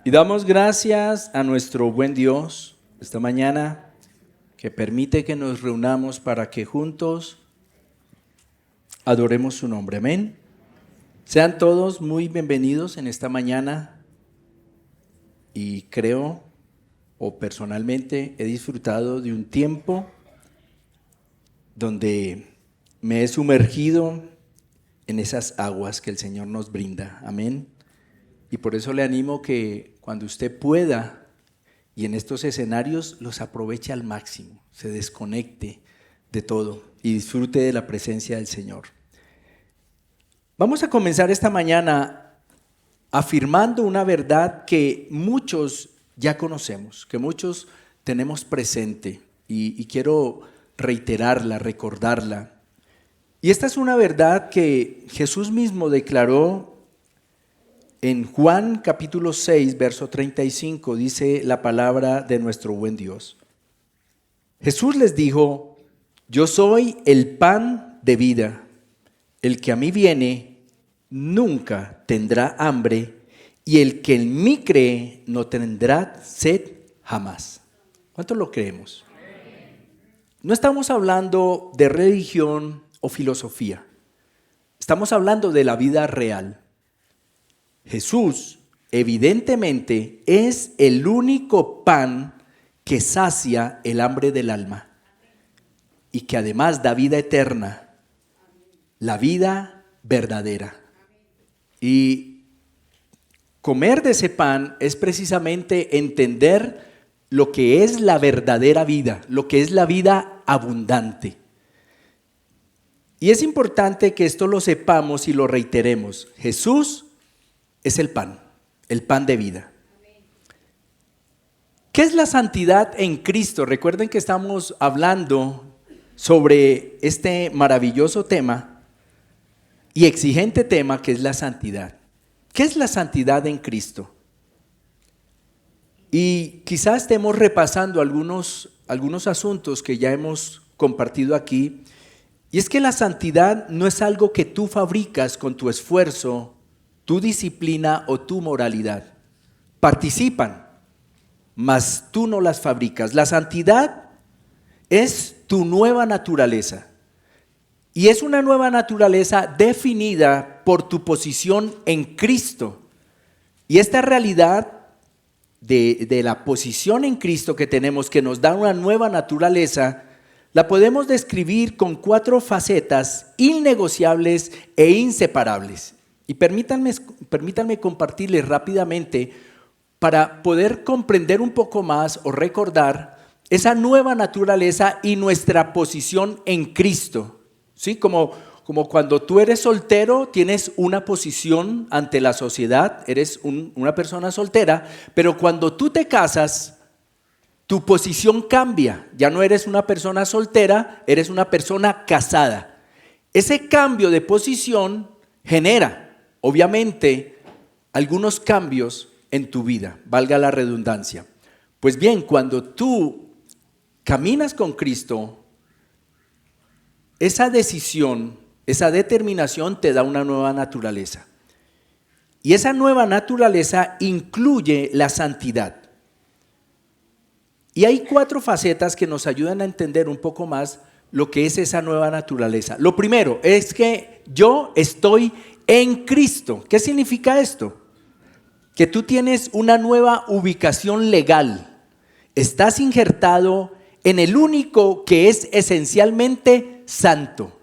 Y damos gracias a nuestro buen Dios esta mañana que permite que nos reunamos para que juntos adoremos su nombre. Amén. Sean todos muy bienvenidos en esta mañana y creo o personalmente he disfrutado de un tiempo donde me he sumergido en esas aguas que el Señor nos brinda. Amén. Y por eso le animo que cuando usted pueda y en estos escenarios los aproveche al máximo, se desconecte de todo y disfrute de la presencia del Señor. Vamos a comenzar esta mañana afirmando una verdad que muchos ya conocemos, que muchos tenemos presente y quiero reiterarla, recordarla. Y esta es una verdad que Jesús mismo declaró en Juan capítulo 6, verso 35, dice la palabra de nuestro buen Dios. Jesús les dijo: yo soy el pan de vida. El que a mí viene nunca tendrá hambre, y el que en mí cree no tendrá sed jamás. ¿Cuántos lo creemos? No estamos hablando de religión o filosofía. Estamos hablando de la vida real. Jesús, evidentemente, es el único pan que sacia el hambre del alma y que además da vida eterna, la vida verdadera. Y comer de ese pan es precisamente entender lo que es la verdadera vida, lo que es la vida abundante. Y es importante que esto lo sepamos y lo reiteremos. Jesús es el pan de vida. ¿Qué es la santidad en Cristo? Recuerden que estamos hablando sobre este maravilloso tema y exigente tema que es la santidad. ¿Qué es la santidad en Cristo? Y quizás estemos repasando algunos asuntos que ya hemos compartido aquí. Y es que la santidad no es algo que tú fabricas con tu esfuerzo, tu disciplina o tu moralidad. Participan, mas tú no las fabricas. La santidad es tu nueva naturaleza. Y es una nueva naturaleza definida por tu posición en Cristo. Y esta realidad de la posición en Cristo que tenemos, que nos da una nueva naturaleza, la podemos describir con 4 facetas innegociables e inseparables. Y permítanme compartirles rápidamente para poder comprender un poco más o recordar esa nueva naturaleza y nuestra posición en Cristo. ¿Sí? Como cuando tú eres soltero, tienes una posición ante la sociedad, eres una persona soltera, pero cuando tú te casas, tu posición cambia. Ya no eres una persona soltera, eres una persona casada. Ese cambio de posición genera obviamente, algunos cambios en tu vida, valga la redundancia. Pues bien, cuando tú caminas con Cristo, esa decisión, esa determinación te da una nueva naturaleza. Y esa nueva naturaleza incluye la santidad. Y hay 4 facetas que nos ayudan a entender un poco más lo que es esa nueva naturaleza. Lo primero es que yo estoy en Cristo. ¿Qué significa esto? Que tú tienes una nueva ubicación legal. Estás injertado en el único que es esencialmente santo.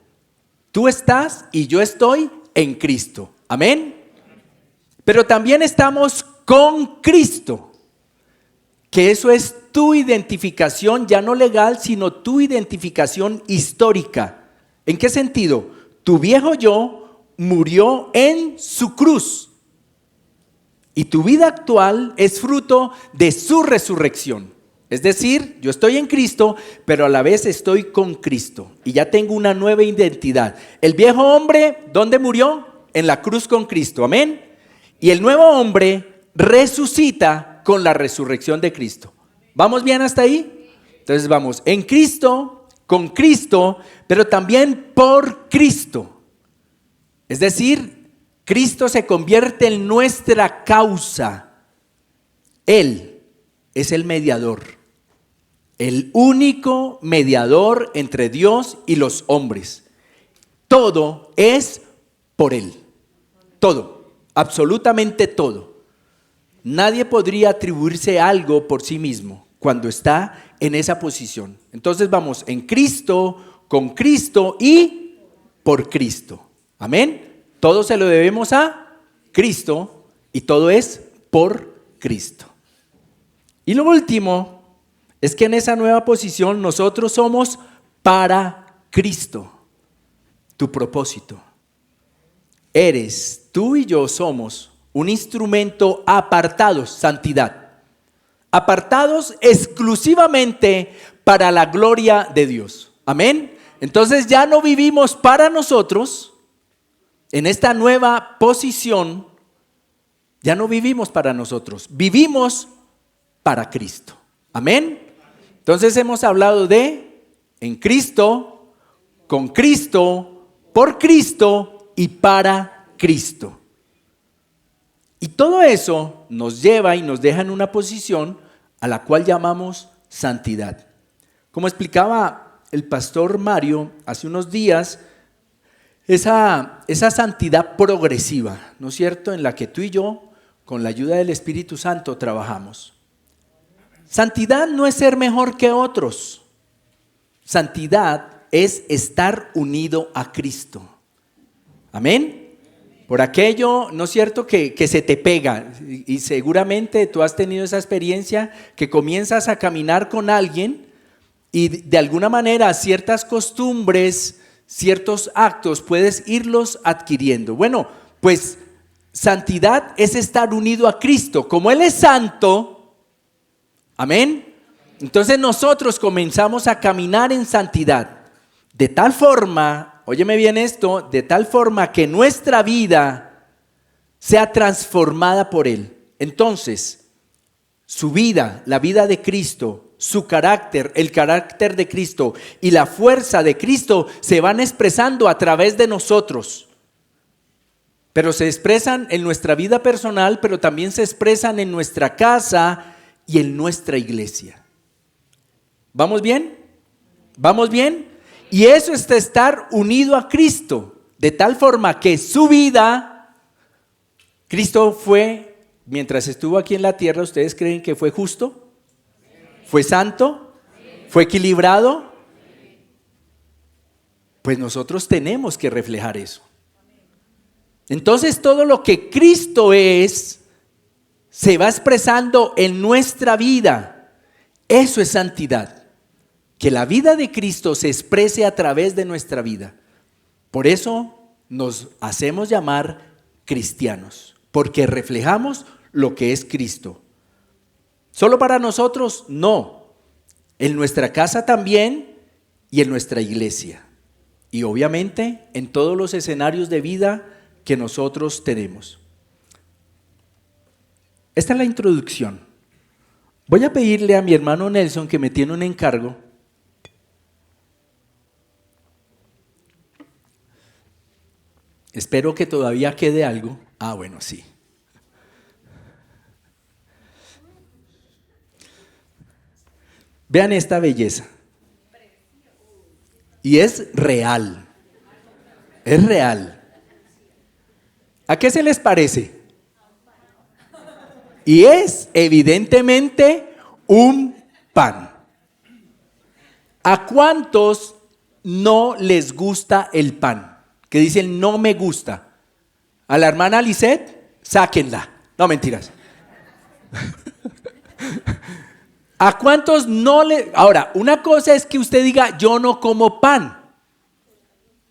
Tú estás y yo estoy en Cristo. Amén. Pero también estamos con Cristo. Que eso es tu identificación, ya no legal, sino tu identificación histórica. ¿En qué sentido? Tu viejo yo murió en su cruz y tu vida actual es fruto de su resurrección. Es decir, yo estoy en Cristo, pero a la vez estoy con Cristo y ya tengo una nueva identidad. El viejo hombre, ¿dónde murió? En la cruz con Cristo, amén. Y el nuevo hombre resucita con la resurrección de Cristo. ¿Vamos bien hasta ahí? Entonces vamos, en Cristo, con Cristo, pero también por Cristo. Es decir, Cristo se convierte en nuestra causa. Él es el mediador, el único mediador entre Dios y los hombres. Todo es por Él. Todo, absolutamente todo. Nadie podría atribuirse algo por sí mismo cuando está en esa posición. Entonces vamos en Cristo, con Cristo y por Cristo. Amén. Todo se lo debemos a Cristo y todo es por Cristo. Y lo último es que en esa nueva posición nosotros somos para Cristo. Tu propósito. Tú y yo somos un instrumento apartados, santidad. Apartados exclusivamente para la gloria de Dios. Amén. Entonces ya no vivimos para nosotros. En esta nueva posición, ya no vivimos para nosotros. Vivimos para Cristo. Amén. Entonces hemos hablado de en Cristo, con Cristo, por Cristo y para Cristo. Y todo eso nos lleva y nos deja en una posición a la cual llamamos santidad. Como explicaba el pastor Mario hace unos días, esa santidad progresiva, ¿no es cierto?, en la que tú y yo, con la ayuda del Espíritu Santo, trabajamos. Santidad no es ser mejor que otros. Santidad es estar unido a Cristo. Amén. Por aquello, ¿no es cierto?, que se te pega. Y seguramente tú has tenido esa experiencia que comienzas a caminar con alguien y de alguna manera ciertas costumbres, ciertos actos puedes irlos adquiriendo. Bueno, pues santidad es estar unido a Cristo. Como Él es santo, amén. Entonces nosotros comenzamos a caminar en santidad. De tal forma, óyeme bien esto, de tal forma que nuestra vida sea transformada por Él. Entonces, su vida, la vida de Cristo, su carácter, el carácter de Cristo y la fuerza de Cristo se van expresando a través de nosotros. Pero se expresan en nuestra vida personal, pero también se expresan en nuestra casa y en nuestra iglesia. ¿Vamos bien? ¿Vamos bien? Y eso es estar unido a Cristo, de tal forma que su vida, Cristo fue, mientras estuvo aquí en la tierra, ¿ustedes creen que fue justo? ¿Fue santo? ¿Fue equilibrado? Pues nosotros tenemos que reflejar eso. Entonces todo lo que Cristo es, se va expresando en nuestra vida. Eso es santidad. Que la vida de Cristo se exprese a través de nuestra vida. Por eso nos hacemos llamar cristianos, porque reflejamos lo que es Cristo. ¿Solo para nosotros? No. En nuestra casa también y en nuestra iglesia. Y obviamente en todos los escenarios de vida que nosotros tenemos. Esta es la introducción. Voy a pedirle a mi hermano Nelson que me tiene un encargo. Espero que todavía quede algo. Ah, bueno, sí. Vean esta belleza. Y es real. Es real. ¿A qué se les parece? Y es evidentemente un pan. ¿A cuántos no les gusta el pan? Que dicen no me gusta. A la hermana Lisette, sáquenla. No, mentiras. ¿A cuántos no le...? Ahora, una cosa es que usted diga yo no como pan.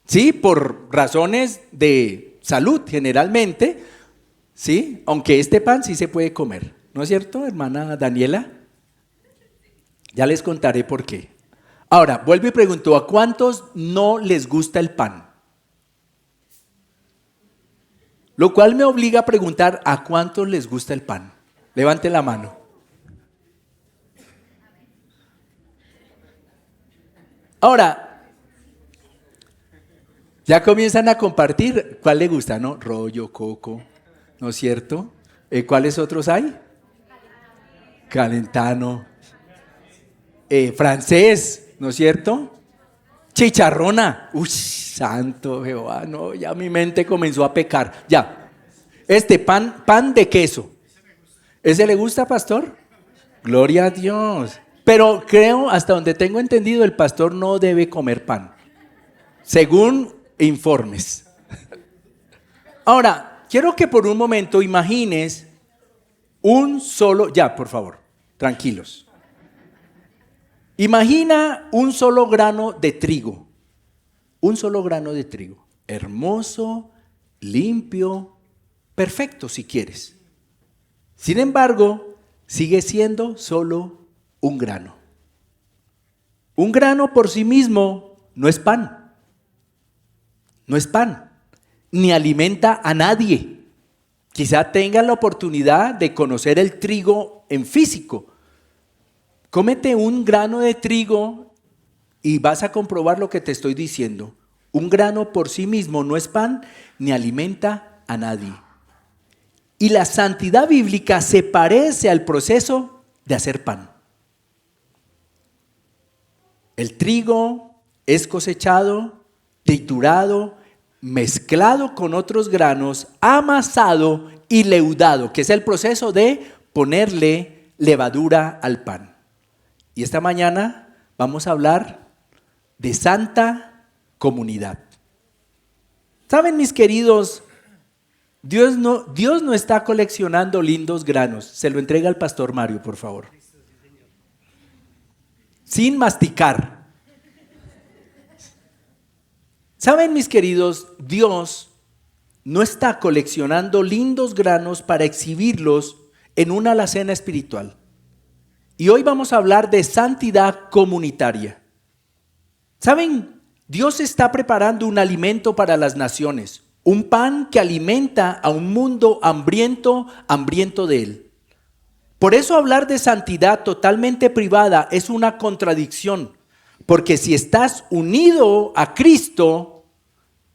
Sí, por razones de salud generalmente. Sí, aunque este pan sí se puede comer. ¿No es cierto, hermana Daniela? Ya les contaré por qué. Ahora, vuelvo y pregunto, ¿a cuántos no les gusta el pan? Lo cual me obliga a preguntar, ¿a cuántos les gusta el pan? Levante la mano. Ahora, ya comienzan a compartir, ¿cuál le gusta? ¿No? Rollo, coco, ¿no es cierto? ¿Cuáles otros hay? calentano, francés, ¿no es cierto? Chicharrona. Uy, santo Jehová, no, ya mi mente comenzó a pecar. Ya, pan de queso. ¿Ese le gusta, pastor? Gloria a Dios. Pero creo, hasta donde tengo entendido, el pastor no debe comer pan, según informes. Ahora, quiero que por un momento imagines ya, por favor, tranquilos. Imagina un solo grano de trigo, hermoso, limpio, perfecto si quieres. Sin embargo, sigue siendo solo un grano. Un grano por sí mismo no es pan, ni alimenta a nadie. Quizá tengas la oportunidad de conocer el trigo en físico. Cómete un grano de trigo y vas a comprobar lo que te estoy diciendo. Un grano por sí mismo no es pan ni alimenta a nadie. Y la santidad bíblica se parece al proceso de hacer pan. El trigo es cosechado, triturado, mezclado con otros granos, amasado y leudado, que es el proceso de ponerle levadura al pan. Y esta mañana vamos a hablar de santa comunidad. ¿Saben, mis queridos? Dios no está coleccionando lindos granos. Se lo entrega al pastor Mario, por favor. Sin masticar. ¿Saben, mis queridos? Dios no está coleccionando lindos granos para exhibirlos en una alacena espiritual. Y hoy vamos a hablar de santidad comunitaria. ¿Saben? Dios está preparando un alimento para las naciones, un pan que alimenta a un mundo hambriento de Él. Por eso hablar de santidad totalmente privada es una contradicción, porque si estás unido a Cristo,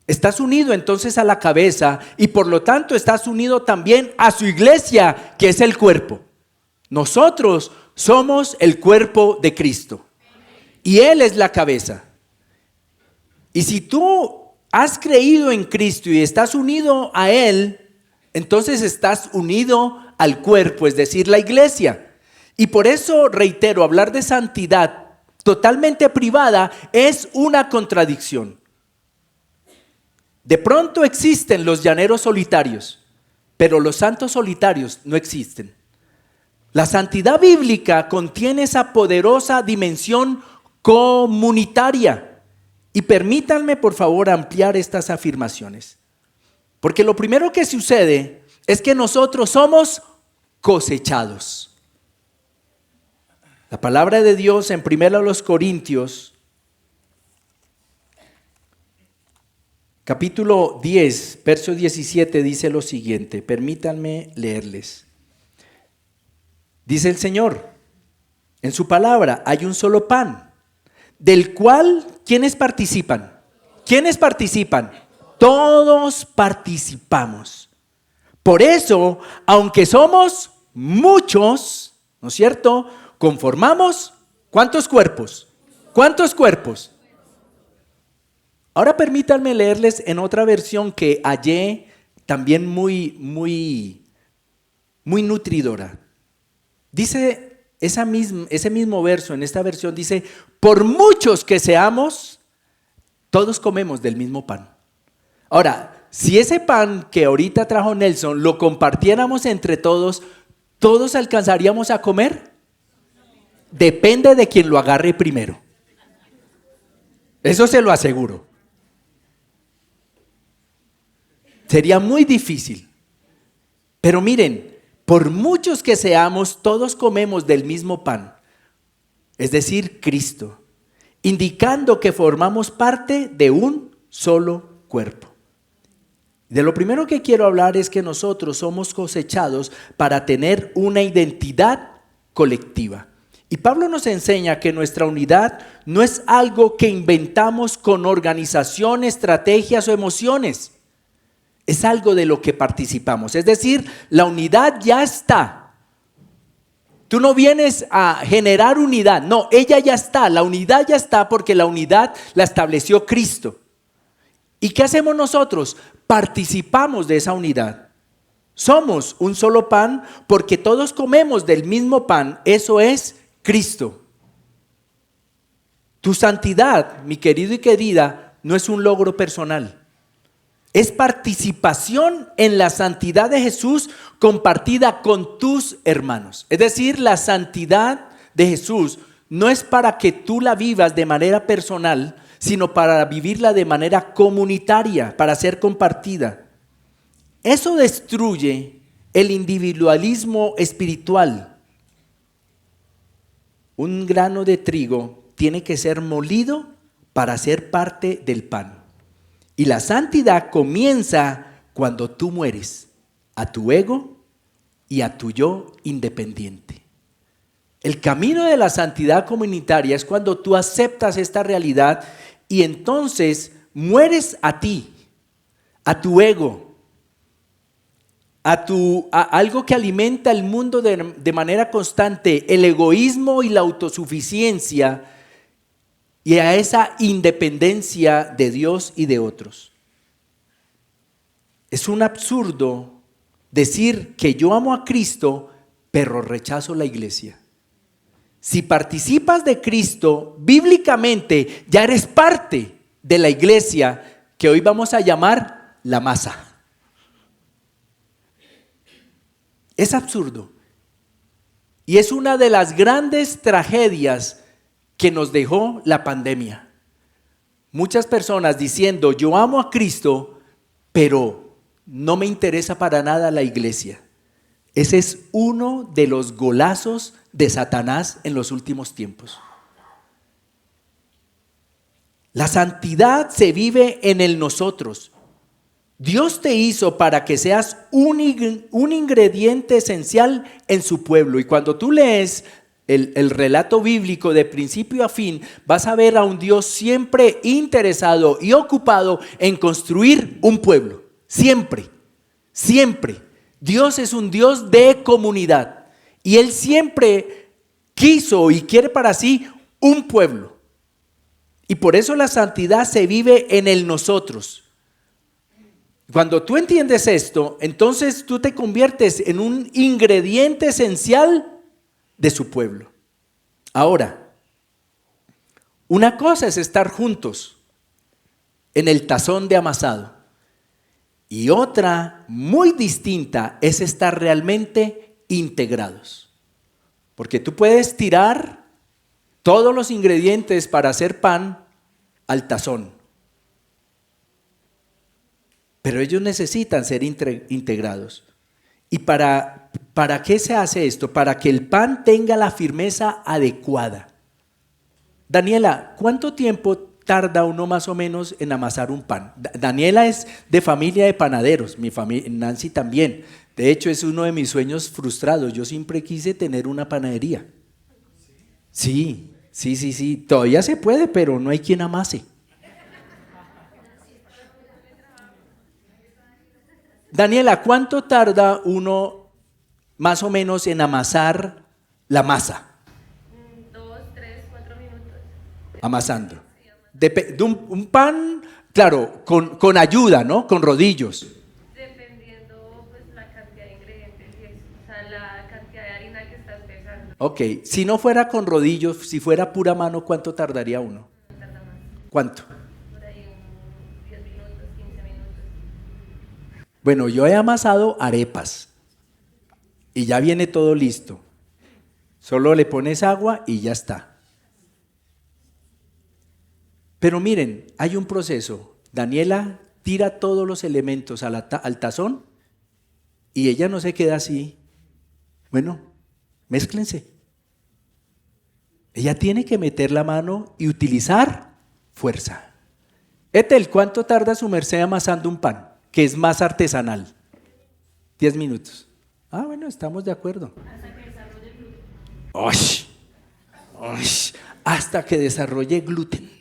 estás unido entonces a la cabeza y por lo tanto estás unido también a su iglesia, que es el cuerpo. Nosotros somos el cuerpo de Cristo y Él es la cabeza. Y si tú has creído en Cristo y estás unido a Él, entonces estás unido al cuerpo, es decir, la iglesia. Y por eso reitero, hablar de santidad totalmente privada es una contradicción. De pronto existen los llaneros solitarios, pero los santos solitarios no existen. La santidad bíblica contiene esa poderosa dimensión comunitaria. Y permítanme, por favor, ampliar estas afirmaciones. Porque lo primero que sucede es que nosotros somos cosechados. La palabra de Dios en 1 Corintios, capítulo 10, verso 17, dice lo siguiente. Permítanme leerles. Dice el Señor, en su palabra hay un solo pan, del cual, ¿quiénes participan? ¿Quiénes participan? Todos participamos. Por eso, aunque somos muchos, ¿no es cierto? Conformamos, ¿cuántos cuerpos? ¿Cuántos cuerpos? Ahora permítanme leerles en otra versión que hallé también muy nutridora. Dice ese mismo verso, en esta versión dice, por muchos que seamos, todos comemos del mismo pan. Ahora, si ese pan que ahorita trajo Nelson lo compartiéramos entre todos, ¿todos alcanzaríamos a comer? Depende de quien lo agarre primero. Eso se lo aseguro. Sería muy difícil. Pero miren, por muchos que seamos, todos comemos del mismo pan, es decir, Cristo, indicando que formamos parte de un solo cuerpo. De lo primero que quiero hablar es que nosotros somos cosechados para tener una identidad colectiva. Y Pablo nos enseña que nuestra unidad no es algo que inventamos con organización, estrategias o emociones. Es algo de lo que participamos. Es decir, la unidad ya está. Tú no vienes a generar unidad, no, ella ya está, la unidad ya está porque la unidad la estableció Cristo. ¿Y qué hacemos nosotros? Participamos de esa unidad. Somos un solo pan porque todos comemos del mismo pan, eso es Cristo. Tu santidad, mi querido y querida, no es un logro personal. Es participación en la santidad de Jesús compartida con tus hermanos. Es decir, la santidad de Jesús no es para que tú la vivas de manera personal, sino para vivirla de manera comunitaria, para ser compartida. Eso destruye el individualismo espiritual. Un grano de trigo tiene que ser molido para ser parte del pan. Y la santidad comienza cuando tú mueres a tu ego y a tu yo independiente. El camino de la santidad comunitaria es cuando tú aceptas esta realidad y entonces mueres a ti, a tu ego, a algo que alimenta el mundo de manera constante, el egoísmo y la autosuficiencia, y a esa independencia de Dios y de otros. Es un absurdo decir que yo amo a Cristo, pero rechazo la iglesia. Si participas de Cristo, bíblicamente ya eres parte de la iglesia que hoy vamos a llamar la masa. Es absurdo. Y es una de las grandes tragedias que nos dejó la pandemia. Muchas personas diciendo, yo amo a Cristo, pero no me interesa para nada la iglesia. Ese es uno de los golazos de Satanás en los últimos tiempos. La santidad se vive en el nosotros. Dios te hizo para que seas un ingrediente esencial en su pueblo. Y cuando tú lees el relato bíblico de principio a fin, vas a ver a un Dios siempre interesado y ocupado en construir un pueblo. Siempre, siempre. Dios es un Dios de comunidad y Él siempre quiso y quiere para sí un pueblo. Y por eso la santidad se vive en el nosotros. Cuando tú entiendes esto, entonces tú te conviertes en un ingrediente esencial de su pueblo. Ahora, una cosa es estar juntos en el tazón de amasado y otra muy distinta es estar realmente integrados. Porque tú puedes tirar todos los ingredientes para hacer pan al tazón, pero ellos necesitan ser integrados. ¿Y para qué se hace esto? Para que el pan tenga la firmeza adecuada. Daniela, ¿cuánto tiempo tarda uno más o menos en amasar un pan? Daniela es de familia de panaderos, mi familia, Nancy también. De hecho, es uno de mis sueños frustrados. Yo siempre quise tener una panadería. Sí. Todavía se puede, pero no hay quien amase. Daniela, ¿cuánto tarda uno más o menos en amasar la masa? 2, 3, 4 minutos. Amasando. De un pan, claro, con ayuda, ¿no? Con rodillos. Dependiendo pues la cantidad de ingredientes y eso, o sea, la cantidad de harina que estás pesando. Ok, si no fuera con rodillos, si fuera pura mano, ¿cuánto tardaría uno? Tarda más, ¿Cuánto? por ahí unos 10 minutos, 15 minutos. Bueno, yo he amasado arepas y ya viene todo listo. Solo le pones agua y ya está. Pero miren, hay un proceso. Daniela tira todos los elementos al tazón y ella no se queda así. Bueno, mézclense. Ella tiene que meter la mano y utilizar fuerza. Etel, ¿cuánto tarda su merced amasando un pan? Que es más artesanal. 10 minutos. Ah, bueno, estamos de acuerdo. Hasta que desarrolle gluten. Hasta que desarrolle gluten.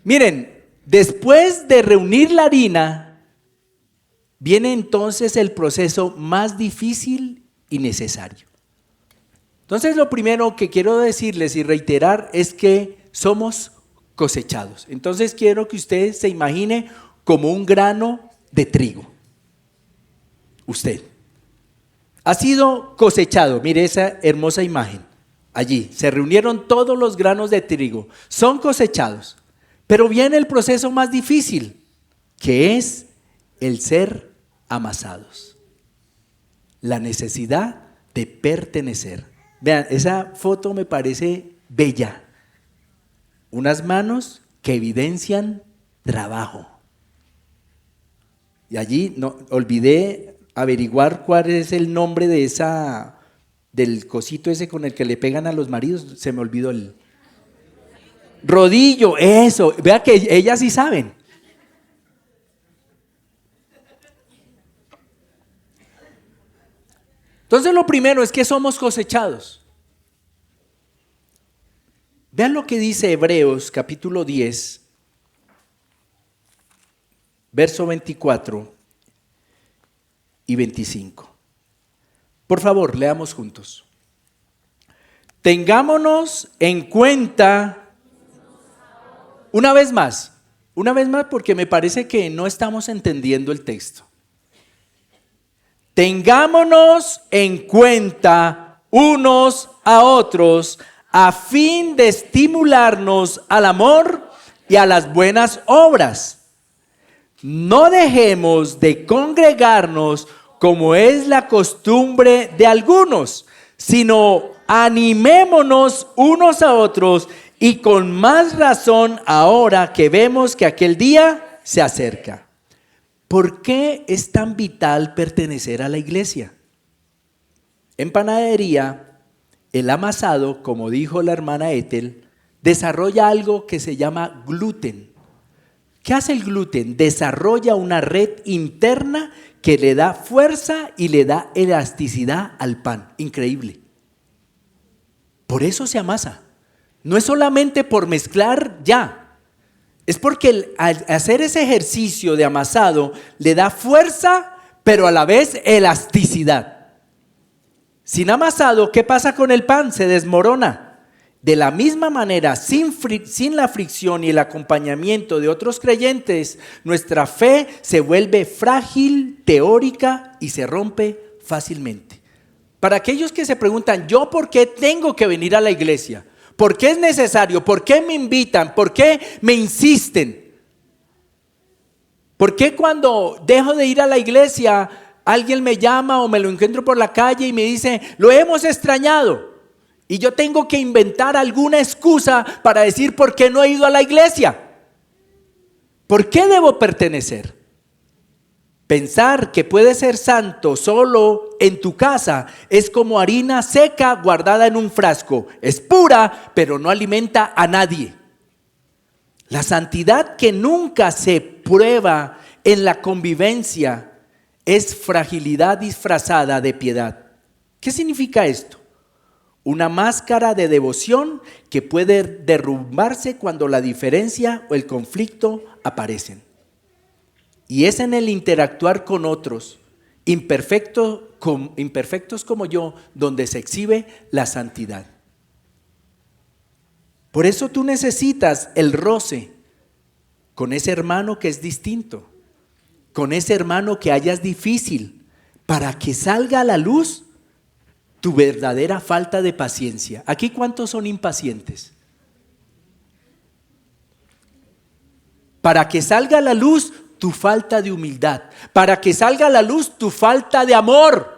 Miren, después de reunir la harina, viene entonces el proceso más difícil y necesario. Entonces lo primero que quiero decirles y reiterar es que somos cosechados. Entonces quiero que usted se imagine como un grano de trigo. Usted ha sido cosechado. Mire esa hermosa imagen. Allí se reunieron todos los granos de trigo. Son cosechados. Pero viene el proceso más difícil, que es el ser amasados. La necesidad de pertenecer. Vean, esa foto me parece bella. Unas manos que evidencian trabajo. Y allí no, olvidé averiguar cuál es el nombre de del cosito ese con el que le pegan a los maridos. Se me olvidó el rodillo, eso. Vea que ellas sí saben. Entonces lo primero es que somos cosechados. Vean lo que dice Hebreos capítulo 10, verso 24 y 25. Por favor, leamos juntos. Tengámonos en cuenta, una vez más porque me parece que no estamos entendiendo el texto. Tengámonos en cuenta unos a otros a fin de estimularnos al amor y a las buenas obras. No dejemos de congregarnos como es la costumbre de algunos, sino animémonos unos a otros y con más razón ahora que vemos que aquel día se acerca. ¿Por qué es tan vital pertenecer a la iglesia? En panadería, el amasado, como dijo la hermana Ethel, desarrolla algo que se llama gluten. ¿Qué hace el gluten? Desarrolla una red interna que le da fuerza y le da elasticidad al pan. Increíble. Por eso se amasa. No es solamente por mezclar ya. Es porque al hacer ese ejercicio de amasado le da fuerza, pero a la vez elasticidad. Sin amasado, ¿qué pasa con el pan? Se desmorona. De la misma manera, sin la fricción y el acompañamiento de otros creyentes, nuestra fe se vuelve frágil, teórica y se rompe fácilmente. Para aquellos que se preguntan, ¿yo por qué tengo que venir a la iglesia? ¿Por qué es necesario? ¿Por qué me invitan? ¿Por qué me insisten? ¿Por qué cuando dejo de ir a la iglesia alguien me llama o me lo encuentro por la calle y me dice, lo hemos extrañado? Y yo tengo que inventar alguna excusa para decir por qué no he ido a la iglesia. ¿Por qué debo pertenecer? Pensar que puedes ser santo solo en tu casa es como harina seca guardada en un frasco. Es pura, pero no alimenta a nadie. La santidad que nunca se prueba en la convivencia es fragilidad disfrazada de piedad. ¿Qué significa esto? Una máscara de devoción que puede derrumbarse cuando la diferencia o el conflicto aparecen. Y es en el interactuar con otros, imperfectos como yo, donde se exhibe la santidad. Por eso tú necesitas el roce con ese hermano que es distinto, con ese hermano que hayas difícil, para que salga a la luz tu verdadera falta de paciencia. ¿Aquí cuántos son impacientes? Para que salga a la luz tu falta de humildad, para que salga a la luz tu falta de amor.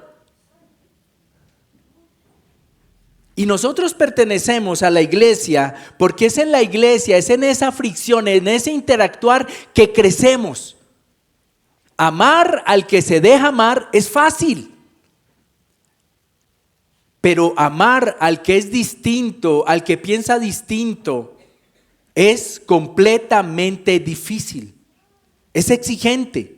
Y nosotros pertenecemos a la iglesia porque es en la iglesia, es en esa fricción, en ese interactuar que crecemos. Amar al que se deja amar es fácil. Pero amar al que es distinto, al que piensa distinto, es completamente difícil. Es exigente.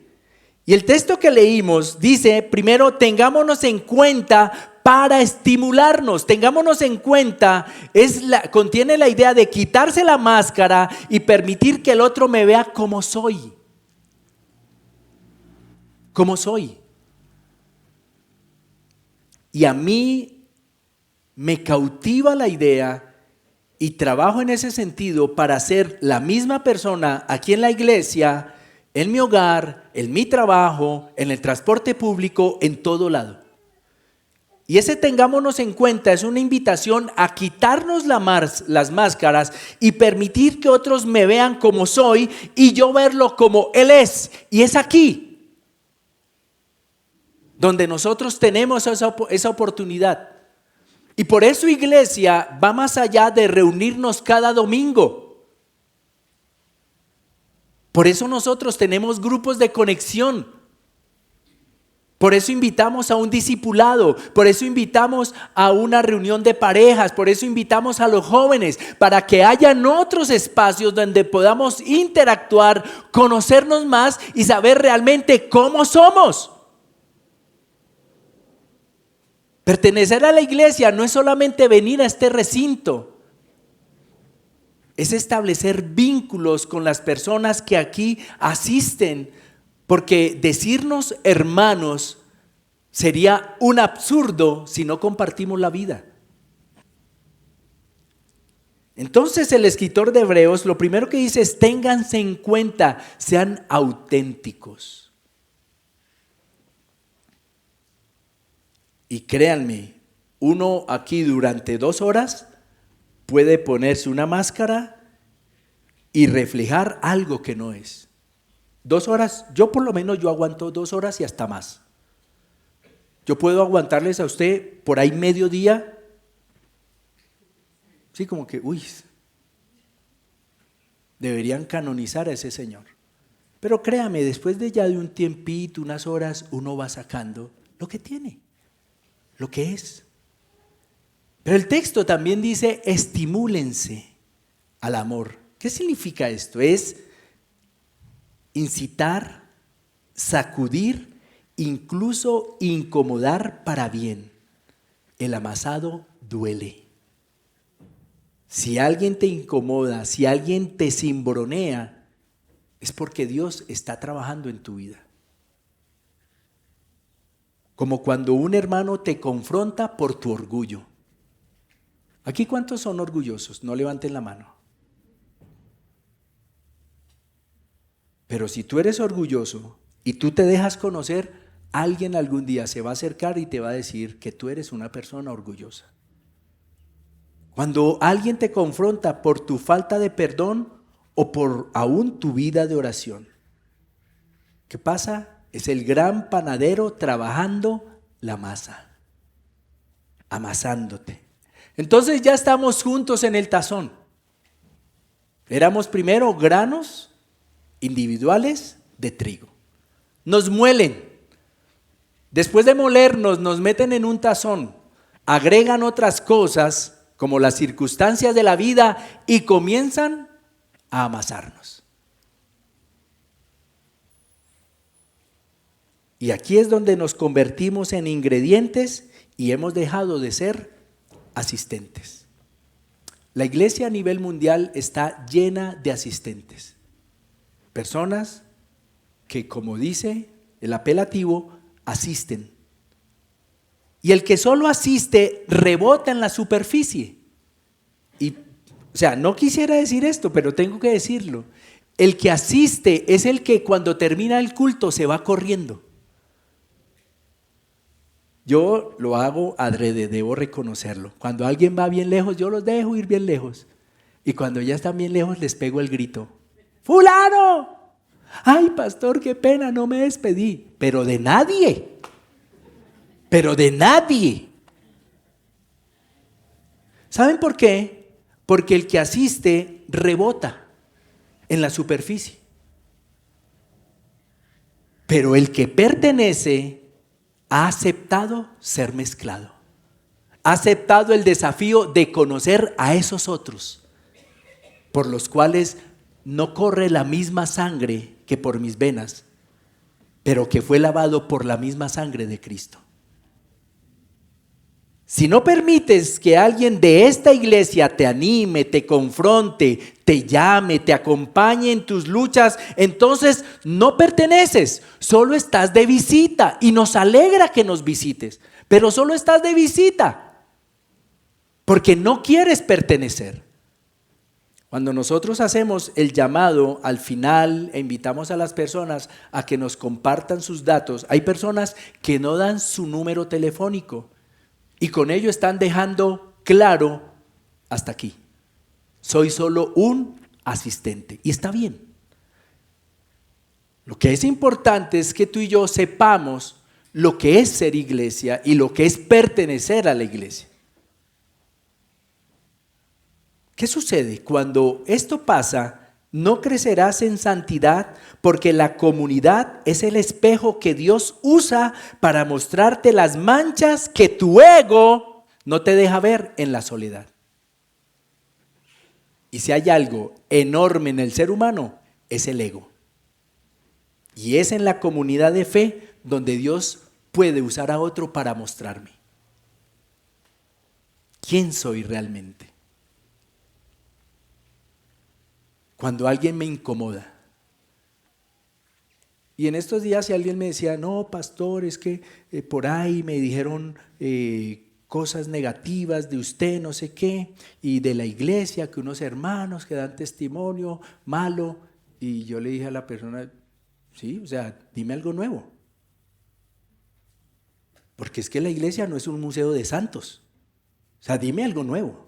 Y el texto que leímos dice, primero, tengámonos en cuenta para estimularnos. Tengámonos en cuenta, contiene la idea de quitarse la máscara y permitir que el otro me vea como soy. como soy. Y a mí me cautiva la idea y trabajo en ese sentido para ser la misma persona aquí en la iglesia, en mi hogar, en mi trabajo, en el transporte público, en todo lado. Y ese tengámonos en cuenta es una invitación a quitarnos las máscaras y permitir que otros me vean como soy y yo verlo como Él es. Y es aquí donde nosotros tenemos esa oportunidad. Y por eso, iglesia, va más allá de reunirnos cada domingo. Por eso nosotros tenemos grupos de conexión. Por eso invitamos a un discipulado, por eso invitamos a una reunión de parejas, por eso invitamos a los jóvenes, para que hayan otros espacios donde podamos interactuar, conocernos más y saber realmente cómo somos. Pertenecer a la iglesia no es solamente venir a este recinto, es establecer vínculos con las personas que aquí asisten, porque decirnos hermanos sería un absurdo si no compartimos la vida. Entonces el escritor de Hebreos lo primero que dice es: ténganse en cuenta, sean auténticos. Y créanme, uno aquí durante 2 horas puede ponerse una máscara y reflejar algo que no es. 2 horas, yo por lo menos yo aguanto 2 horas y hasta más. Yo puedo aguantarles a usted por ahí medio día. Sí, como que, deberían canonizar a ese señor. Pero créame, después de ya de un tiempito, unas horas, uno va sacando lo que tiene, lo que es. Pero el texto también dice: estimúlense al amor. ¿Qué significa esto? Es incitar, sacudir, incluso incomodar para bien. El amasado duele. Si alguien te incomoda, si alguien te cimbronea, es porque Dios está trabajando en tu vida. Como cuando un hermano te confronta por tu orgullo. ¿Aquí cuántos son orgullosos? No levanten la mano. Pero si tú eres orgulloso y tú te dejas conocer, alguien algún día se va a acercar y te va a decir que tú eres una persona orgullosa. Cuando alguien te confronta por tu falta de perdón o por aún tu vida de oración, ¿qué pasa? Es el gran panadero trabajando la masa, amasándote. Entonces ya estamos juntos en el tazón. Éramos primero granos individuales de trigo. Nos muelen. Después de molernos, nos meten en un tazón, agregan otras cosas como las circunstancias de la vida y comienzan a amasarnos. Y aquí es donde nos convertimos en ingredientes y hemos dejado de ser asistentes. La iglesia a nivel mundial está llena de asistentes. Personas que, como dice el apelativo, asisten. Y el que solo asiste rebota en la superficie. Y, no quisiera decir esto, pero tengo que decirlo. El que asiste es el que cuando termina el culto se va corriendo. Yo lo hago adrede, debo reconocerlo. Cuando alguien va bien lejos, yo los dejo ir bien lejos. Y cuando ya están bien lejos, les pego el grito: ¡fulano! ¡Ay, pastor, qué pena, no me despedí! Pero de nadie. Pero de nadie. ¿Saben por qué? Porque el que asiste rebota en la superficie. Pero el que pertenece ha aceptado ser mezclado. Ha aceptado el desafío de conocer a esos otros, por los cuales no corre la misma sangre que por mis venas, pero que fue lavado por la misma sangre de Cristo. Si no permites que alguien de esta iglesia te anime, te confronte, te llame, te acompañe en tus luchas, entonces no perteneces, solo estás de visita y nos alegra que nos visites, pero solo estás de visita porque no quieres pertenecer. Cuando nosotros hacemos el llamado al final e invitamos a las personas a que nos compartan sus datos, hay personas que no dan su número telefónico. Y con ello están dejando claro, hasta aquí, soy solo un asistente. Y está bien. Lo que es importante es que tú y yo sepamos lo que es ser iglesia y lo que es pertenecer a la iglesia. ¿Qué sucede? Cuando esto pasa, no crecerás en santidad porque la comunidad es el espejo que Dios usa para mostrarte las manchas que tu ego no te deja ver en la soledad. Y si hay algo enorme en el ser humano, es el ego. Y es en la comunidad de fe donde Dios puede usar a otro para mostrarme quién soy realmente. Cuando alguien me incomoda. Y en estos días si alguien me decía, no, pastor, es que por ahí me dijeron cosas negativas de usted, no sé qué, y de la iglesia, que unos hermanos que dan testimonio malo. Y yo le dije a la persona, sí, o sea, dime algo nuevo. Porque es que la iglesia no es un museo de santos. O sea, dime algo nuevo.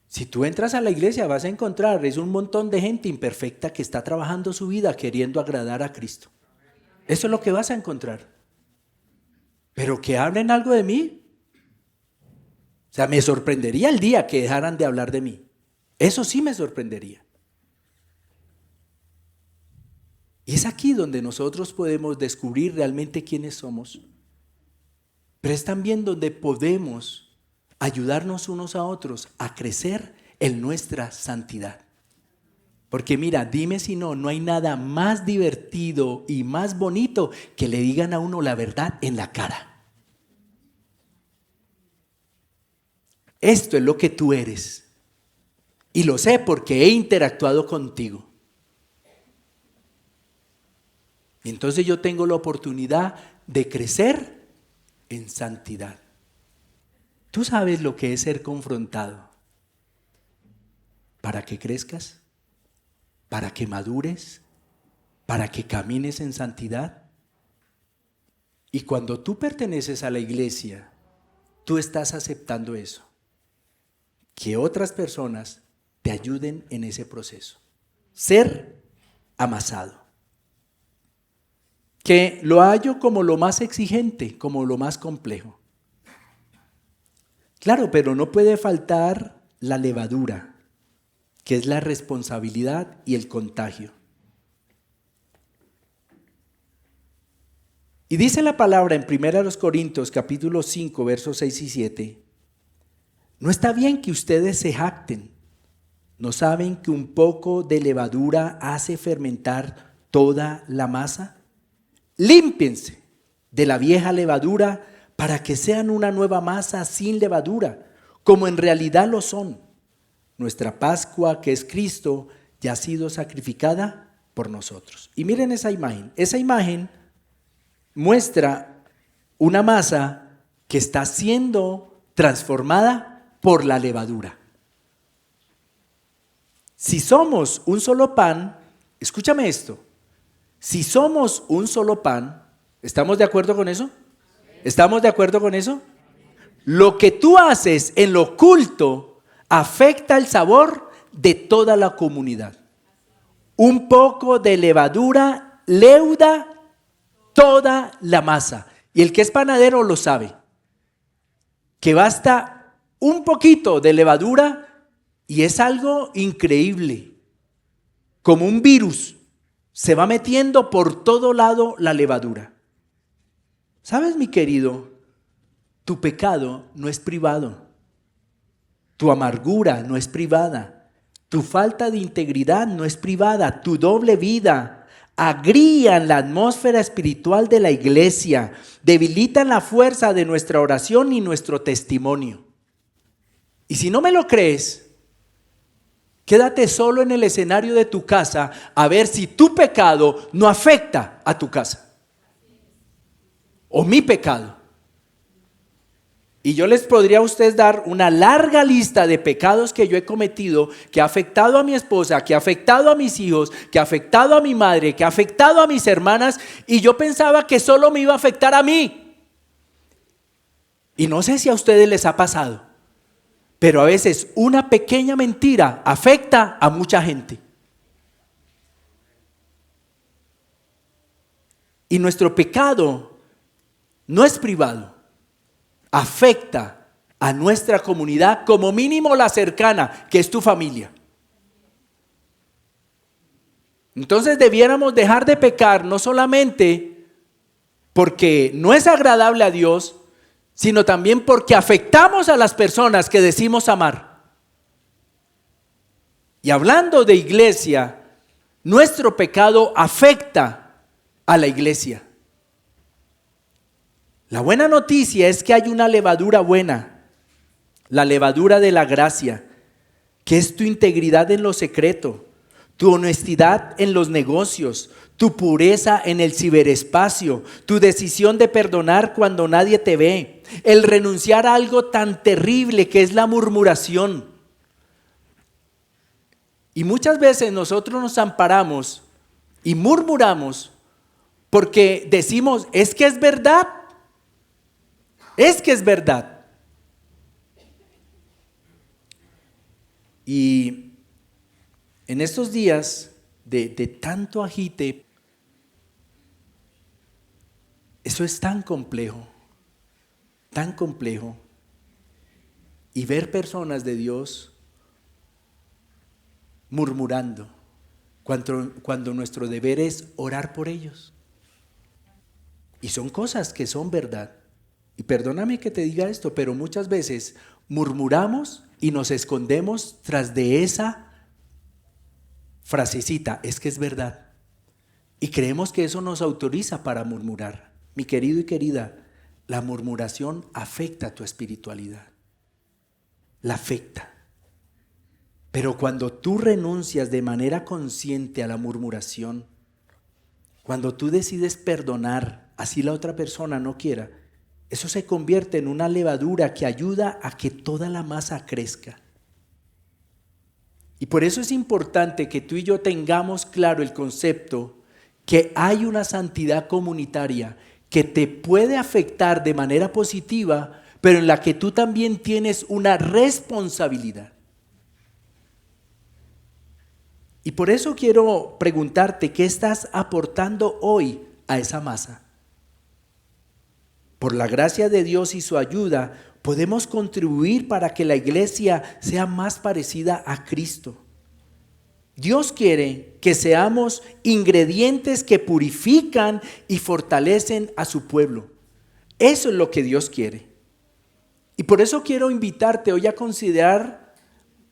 Si tú entras a la iglesia vas a encontrar, es un montón de gente imperfecta que está trabajando su vida queriendo agradar a Cristo. Eso es lo que vas a encontrar. Pero que hablen algo de mí. O sea, me sorprendería el día que dejaran de hablar de mí. Eso sí me sorprendería. Y es aquí donde nosotros podemos descubrir realmente quiénes somos. Pero es también donde podemos ayudarnos unos a otros a crecer en nuestra santidad. Porque mira, dime si no hay nada más divertido y más bonito que le digan a uno la verdad en la cara. Esto es lo que tú eres. Y lo sé porque he interactuado contigo. Y entonces yo tengo la oportunidad de crecer en santidad. ¿Tú sabes lo que es ser confrontado? Para que crezcas, para que madures, para que camines en santidad. Y cuando tú perteneces a la iglesia, tú estás aceptando eso. Que otras personas te ayuden en ese proceso. Ser amasado. Que lo hallo como lo más exigente, como lo más complejo. Claro, pero no puede faltar la levadura, que es la responsabilidad y el contagio. Y dice la palabra en 1 Corintios capítulo 5, versos 6 y 7, no está bien que ustedes se jacten, ¿no saben que un poco de levadura hace fermentar toda la masa? Límpiense de la vieja levadura para que sean una nueva masa sin levadura, como en realidad lo son. Nuestra Pascua, que es Cristo, ya ha sido sacrificada por nosotros. Y miren esa imagen. Esa imagen muestra una masa que está siendo transformada por la levadura. Si somos un solo pan, escúchame esto, si somos un solo pan, ¿estamos de acuerdo con eso? ¿Estamos de acuerdo con eso? Lo que tú haces en lo oculto afecta el sabor de toda la comunidad. Un poco de levadura leuda toda la masa. Y el que es panadero lo sabe. Que basta un poquito de levadura y es algo increíble. Como un virus. Se va metiendo por todo lado la levadura. ¿Sabes, mi querido? Tu pecado no es privado. Tu amargura no es privada. Tu falta de integridad no es privada. Tu doble vida, agrían la atmósfera espiritual de la iglesia, debilitan la fuerza de nuestra oración y nuestro testimonio. Y si no me lo crees, quédate solo en el escenario de tu casa a ver si tu pecado no afecta a tu casa. O mi pecado. Y yo les podría a ustedes dar una larga lista de pecados que yo he cometido, que ha afectado a mi esposa, que ha afectado a mis hijos, que ha afectado a mi madre, que ha afectado a mis hermanas, y yo pensaba que solo me iba a afectar a mí. Y no sé si a ustedes les ha pasado, pero a veces una pequeña mentira afecta a mucha gente. Y nuestro pecado no es privado. Afecta a nuestra comunidad, como mínimo la cercana, que es tu familia. Entonces debiéramos dejar de pecar, no solamente porque no es agradable a Dios, sino también porque afectamos a las personas que decimos amar. Y hablando de iglesia, nuestro pecado afecta a la iglesia. La buena noticia es que hay una levadura buena, la levadura de la gracia, que es tu integridad en lo secreto, tu honestidad en los negocios, tu pureza en el ciberespacio, tu decisión de perdonar cuando nadie te ve, el renunciar a algo tan terrible que es la murmuración. Y muchas veces nosotros nos amparamos y murmuramos porque decimos, es que es verdad. Es que es verdad. Y en estos días de tanto agite, eso es tan complejo, tan complejo. Y ver personas de Dios murmurando cuando nuestro deber es orar por ellos. Y son cosas que son verdad. Y perdóname que te diga esto, pero muchas veces murmuramos y nos escondemos tras de esa frasecita, es que es verdad. Y creemos que eso nos autoriza para murmurar. Mi querido y querida, la murmuración afecta a tu espiritualidad. La afecta. Pero cuando tú renuncias de manera consciente a la murmuración, cuando tú decides perdonar, así la otra persona no quiera, eso se convierte en una levadura que ayuda a que toda la masa crezca. Y por eso es importante que tú y yo tengamos claro el concepto que hay una santidad comunitaria que te puede afectar de manera positiva, pero en la que tú también tienes una responsabilidad. Y por eso quiero preguntarte, ¿qué estás aportando hoy a esa masa? Por la gracia de Dios y su ayuda, podemos contribuir para que la iglesia sea más parecida a Cristo. Dios quiere que seamos ingredientes que purifican y fortalecen a su pueblo. Eso es lo que Dios quiere. Y por eso quiero invitarte hoy a considerar,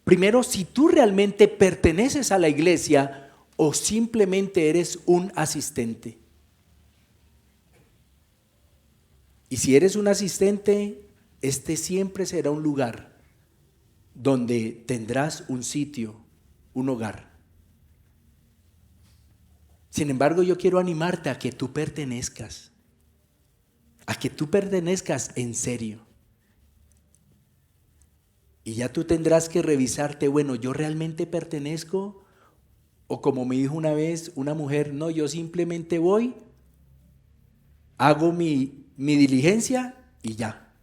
primero, si tú realmente perteneces a la iglesia o simplemente eres un asistente. Y si eres un asistente, este siempre será un lugar donde tendrás un sitio, un hogar. Sin embargo, yo quiero animarte a que tú pertenezcas en serio. Y ya tú tendrás que revisarte, bueno, ¿yo realmente pertenezco? O como me dijo una vez una mujer, no, yo simplemente voy, hago mi diligencia y ya.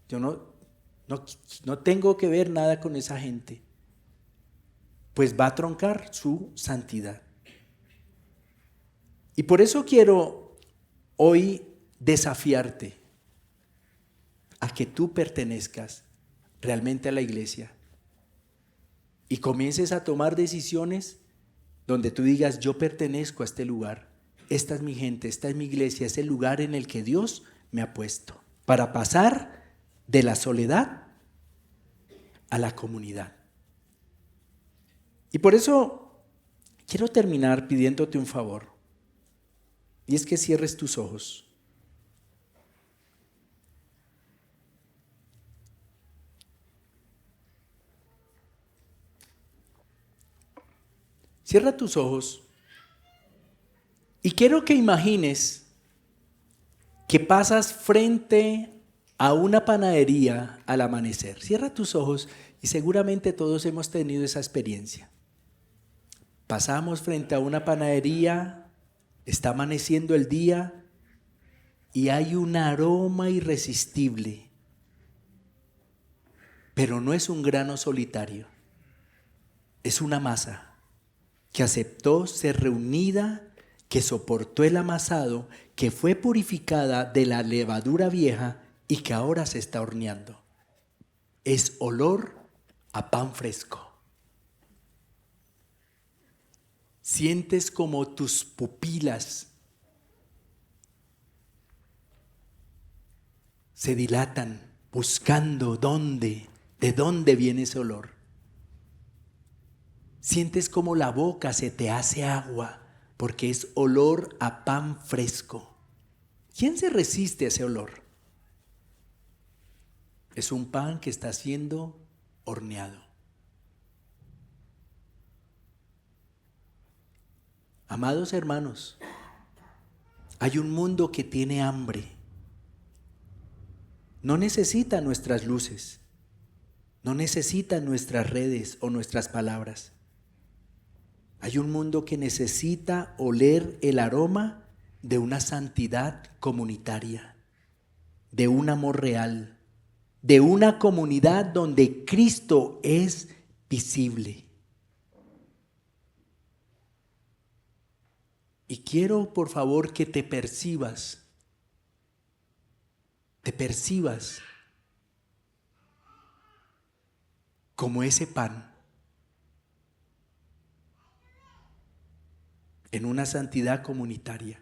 Yo no tengo que ver nada con esa gente. Pues va a truncar su santidad. Y por eso quiero hoy desafiarte a que tú pertenezcas realmente a la iglesia y comiences a tomar decisiones donde tú digas, yo pertenezco a este lugar, esta es mi gente, esta es mi iglesia, es el lugar en el que Dios me ha puesto para pasar de la soledad a la comunidad. Y por eso quiero terminar pidiéndote un favor. Y es que cierres tus ojos. Cierra tus ojos y quiero que imagines que pasas frente a una panadería al amanecer. Cierra tus ojos y seguramente todos hemos tenido esa experiencia. Pasamos frente a una panadería, está amaneciendo el día y hay un aroma irresistible, pero no es un grano solitario, es una masa que aceptó ser reunida, que soportó el amasado, que fue purificada de la levadura vieja y que ahora se está horneando. Es olor a pan fresco. Sientes como tus pupilas se dilatan buscando de dónde viene ese olor. Sientes como la boca se te hace agua porque es olor a pan fresco. ¿Quién se resiste a ese olor? Es un pan que está siendo horneado. Amados hermanos, hay un mundo que tiene hambre. No necesita nuestras luces, no necesita nuestras redes o nuestras palabras. Hay un mundo que necesita oler el aroma de una santidad comunitaria, de un amor real, de una comunidad donde Cristo es visible. Y quiero, por favor, que te percibas como ese pan en una santidad comunitaria.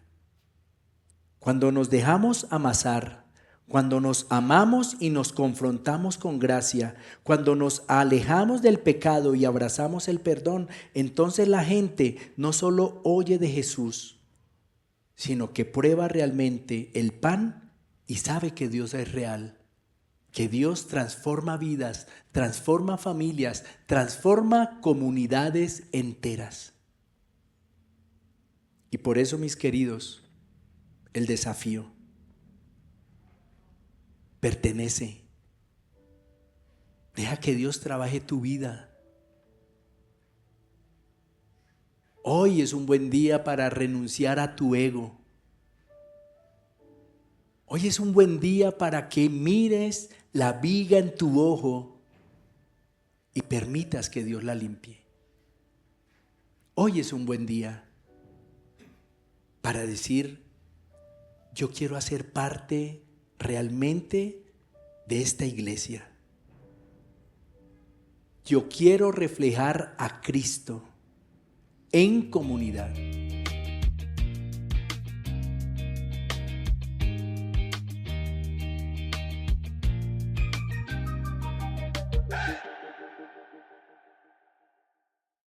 Cuando nos dejamos amasar, cuando nos amamos y nos confrontamos con gracia, cuando nos alejamos del pecado y abrazamos el perdón, entonces la gente no solo oye de Jesús, sino que prueba realmente el pan y sabe que Dios es real, que Dios transforma vidas, transforma familias, transforma comunidades enteras. Y por eso, mis queridos, el desafío pertenece. Deja que Dios trabaje tu vida. Hoy es un buen día para renunciar a tu ego. Hoy es un buen día para que mires la viga en tu ojo y permitas que Dios la limpie. Hoy es un buen día para decir: yo quiero hacer parte realmente de esta iglesia. Yo quiero reflejar a Cristo en comunidad.